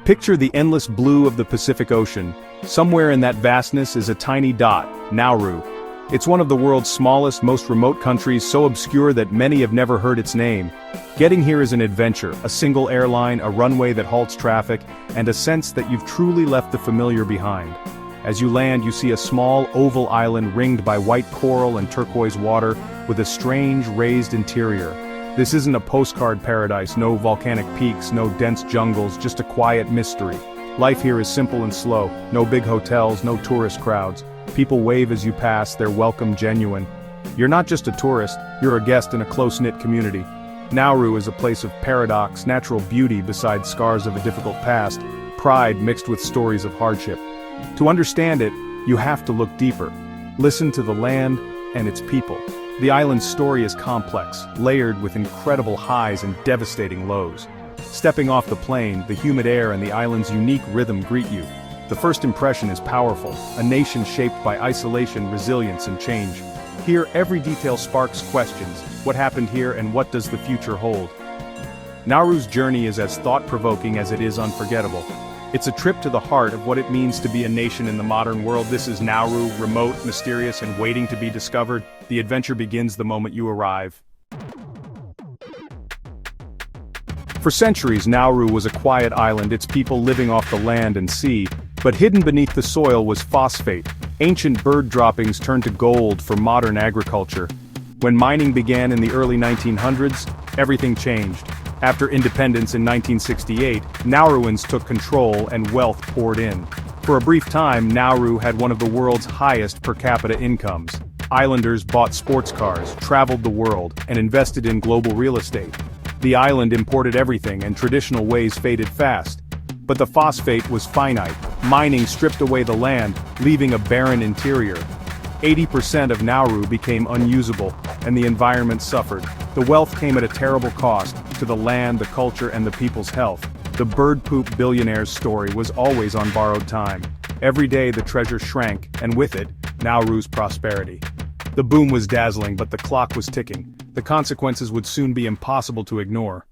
Picture the endless blue of the Pacific Ocean. Somewhere in that vastness is a tiny dot, Nauru. It's one of the world's smallest, most remote countries, so obscure that many have never heard its name. Getting here is an adventure, a single airline, a runway that halts traffic, and a sense that you've truly left the familiar behind. As you land, you see a small, oval island ringed by white coral and turquoise water, with a strange, raised interior. This isn't a postcard paradise, no volcanic peaks, no dense jungles, just a quiet mystery. Life here is simple and slow, no big hotels, no tourist crowds. People wave as you pass, their welcome genuine. You're not just a tourist, you're a guest in a close-knit community. Nauru is a place of paradox, natural beauty beside scars of a difficult past, pride mixed with stories of hardship. To understand it, you have to look deeper. Listen to the land and its people. The island's story is complex, layered with incredible highs and devastating lows. Stepping off the plane, the humid air and the island's unique rhythm greet you. The first impression is powerful, a nation shaped by isolation, resilience and change. Here, every detail sparks questions. What happened here and what does the future hold? Nauru's journey is as thought-provoking as it is unforgettable. It's a trip to the heart of what it means to be a nation in the modern world. This is Nauru, remote, mysterious, and waiting to be discovered. The adventure begins the moment you arrive. For centuries, Nauru was a quiet island, its people living off the land and sea, but hidden beneath the soil was phosphate. Ancient bird droppings turned to gold for modern agriculture. When mining began in the early 1900s, everything changed. After independence in 1968, Nauruans took control and wealth poured in. For a brief time, Nauru had one of the world's highest per capita incomes. Islanders bought sports cars, traveled the world, and invested in global real estate. The island imported everything and traditional ways faded fast. But the phosphate was finite. Mining stripped away the land, leaving a barren interior. 80% of Nauru became unusable, and the environment suffered. The wealth came at a terrible cost, to the land, the culture, and the people's health. The bird poop billionaire's story was always on borrowed time. Every day the treasure shrank, and with it, Nauru's prosperity. The boom was dazzling, but the clock was ticking. The consequences would soon be impossible to ignore.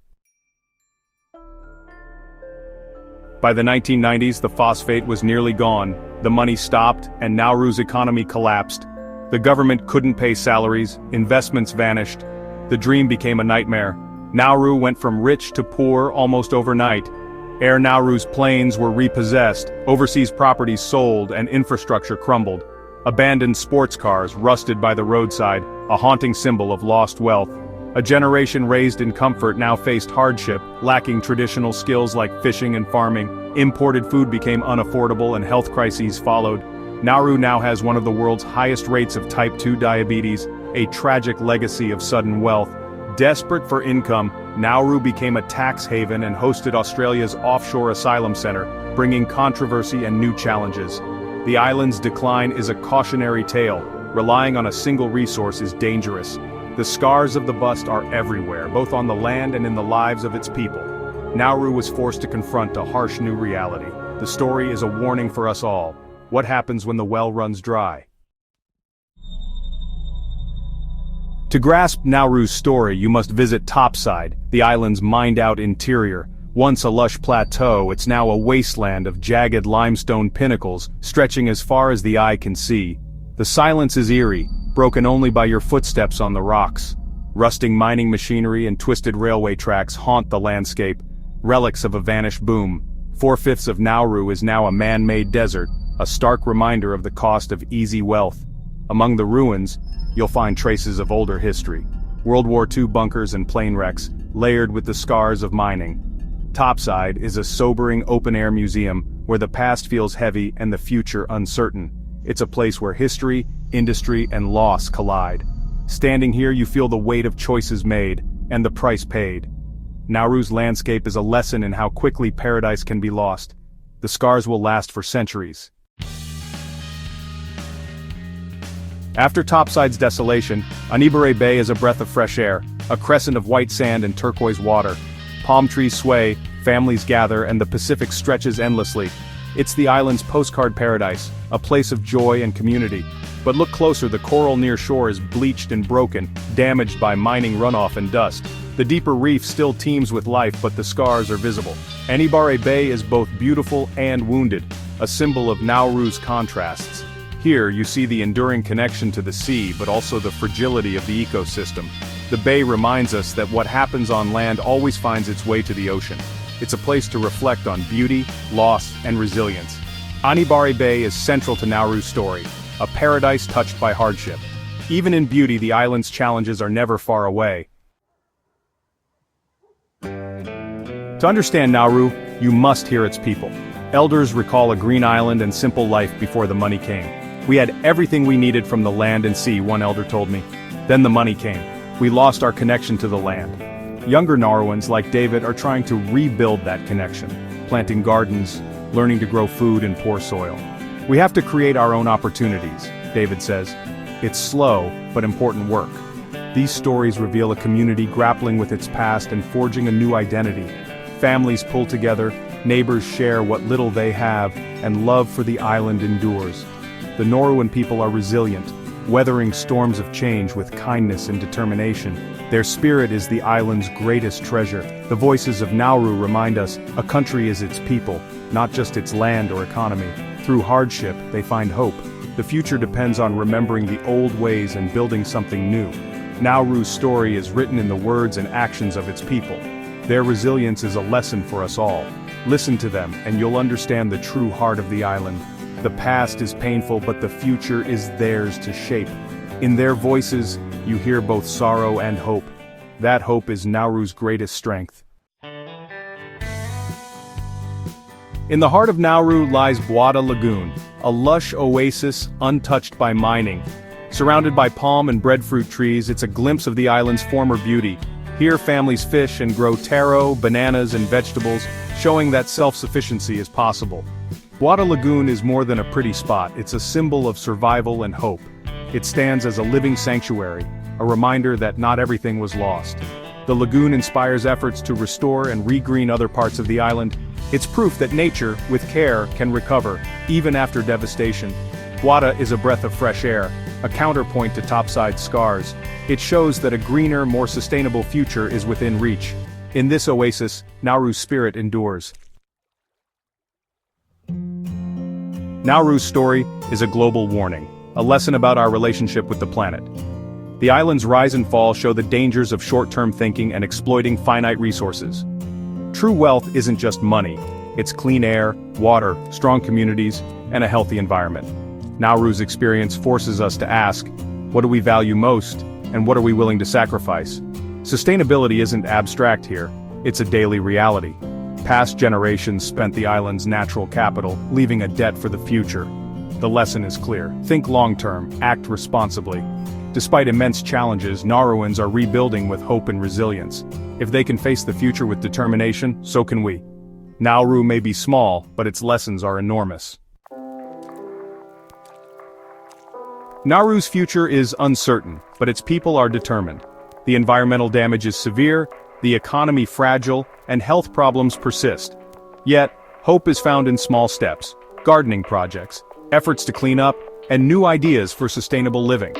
By the 1990s, the phosphate was nearly gone, the money stopped, and Nauru's economy collapsed. The government couldn't pay salaries, investments vanished. The dream became a nightmare. Nauru went from rich to poor almost overnight. Air Nauru's planes were repossessed, overseas properties sold, and infrastructure crumbled. Abandoned sports cars rusted by the roadside, a haunting symbol of lost wealth. A generation raised in comfort now faced hardship, lacking traditional skills like fishing and farming. Imported food became unaffordable and health crises followed. Nauru now has one of the world's highest rates of type 2 diabetes, a tragic legacy of sudden wealth. Desperate for income, Nauru became a tax haven and hosted Australia's offshore asylum center, bringing controversy and new challenges. The island's decline is a cautionary tale. Relying on a single resource is dangerous. The scars of the bust are everywhere, both on the land and in the lives of its people. Nauru was forced to confront a harsh new reality. The story is a warning for us all. What happens when the well runs dry? To grasp Nauru's story, you must visit Topside, the island's mined-out interior. Once a lush plateau, it's now a wasteland of jagged limestone pinnacles, stretching as far as the eye can see. The silence is eerie, broken only by your footsteps on the rocks. Rusting mining machinery and twisted railway tracks haunt the landscape, relics of a vanished boom. 4/5 of Nauru is now a man-made desert, a stark reminder of the cost of easy wealth. Among the ruins, you'll find traces of older history. World War II bunkers and plane wrecks, layered with the scars of mining. Topside is a sobering open-air museum where the past feels heavy and the future uncertain. It's a place where history, industry, and loss collide. Standing here, you feel the weight of choices made, and the price paid. Nauru's landscape is a lesson in how quickly paradise can be lost. The scars will last for centuries. After Topside's desolation, Anibare Bay is a breath of fresh air, a crescent of white sand and turquoise water. Palm trees sway, families gather, and the Pacific stretches endlessly. It's the island's postcard paradise, a place of joy and community. But look closer, the coral near shore is bleached and broken, damaged by mining runoff and dust. The deeper reef still teems with life, but the scars are visible. Anibare Bay is both beautiful and wounded, a symbol of Nauru's contrasts. Here you see the enduring connection to the sea, but also the fragility of the ecosystem. The bay reminds us that what happens on land always finds its way to the ocean. It's a place to reflect on beauty, loss, and resilience. Anibare Bay is central to Nauru's story, a paradise touched by hardship. Even in beauty, the island's challenges are never far away. To understand Nauru, you must hear its people. Elders recall a green island and simple life before the money came. We had everything we needed from the land and sea, one elder told me. Then the money came. We lost our connection to the land. Younger Nauruans, like David, are trying to rebuild that connection, planting gardens, learning to grow food in poor soil. We have to create our own opportunities, David says. It's slow, but important work. These stories reveal a community grappling with its past and forging a new identity. Families pull together, neighbors share what little they have, and love for the island endures. The Nauruan people are resilient, weathering storms of change with kindness and determination. Their spirit is the island's greatest treasure. The voices of Nauru remind us, a country is its people, not just its land or economy. Through hardship, they find hope. The future depends on remembering the old ways and building something new. Nauru's story is written in the words and actions of its people. Their resilience is a lesson for us all. Listen to them, and you'll understand the true heart of the island. The past is painful, but the future is theirs to shape. In their voices, you hear both sorrow and hope. That hope is Nauru's greatest strength. In the heart of Nauru lies Buada Lagoon, a lush oasis untouched by mining. Surrounded by palm and breadfruit trees, it's a glimpse of the island's former beauty. Here families fish and grow taro, bananas, and vegetables, showing that self-sufficiency is possible. Buada Lagoon is more than a pretty spot, it's a symbol of survival and hope. It stands as a living sanctuary, a reminder that not everything was lost. The lagoon inspires efforts to restore and regreen other parts of the island. It's proof that nature, with care, can recover, even after devastation. Buada is a breath of fresh air, a counterpoint to topside scars. It shows that a greener, more sustainable future is within reach. In this oasis, Nauru's spirit endures. Nauru's story is a global warning, a lesson about our relationship with the planet. The island's rise and fall show the dangers of short-term thinking and exploiting finite resources. True wealth isn't just money, it's clean air, water, strong communities, and a healthy environment. Nauru's experience forces us to ask, what do we value most, and what are we willing to sacrifice? Sustainability isn't abstract here, it's a daily reality. Past generations spent the island's natural capital, leaving a debt for the future. The lesson is clear. Think long-term, act responsibly. Despite immense challenges, Nauruans are rebuilding with hope and resilience. If they can face the future with determination, so can we. Nauru may be small, but its lessons are enormous. Nauru's future is uncertain, but its people are determined. The environmental damage is severe, the economy fragile, and health problems persist. Yet, hope is found in small steps, gardening projects, efforts to clean up, and new ideas for sustainable living.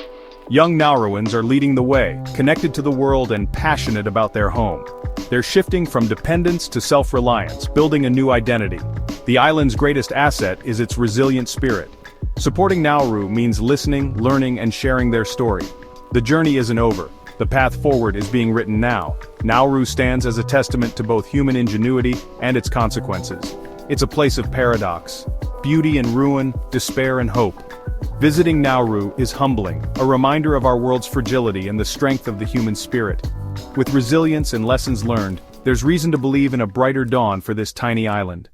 Young Nauruans are leading the way, connected to the world and passionate about their home. They're shifting from dependence to self-reliance, building a new identity. The island's greatest asset is its resilient spirit. Supporting Nauru means listening, learning, and sharing their story. The journey isn't over. The path forward is being written now. Nauru stands as a testament to both human ingenuity and its consequences. It's a place of paradox, beauty and ruin, despair and hope. Visiting Nauru is humbling, a reminder of our world's fragility and the strength of the human spirit. With resilience and lessons learned, there's reason to believe in a brighter dawn for this tiny island.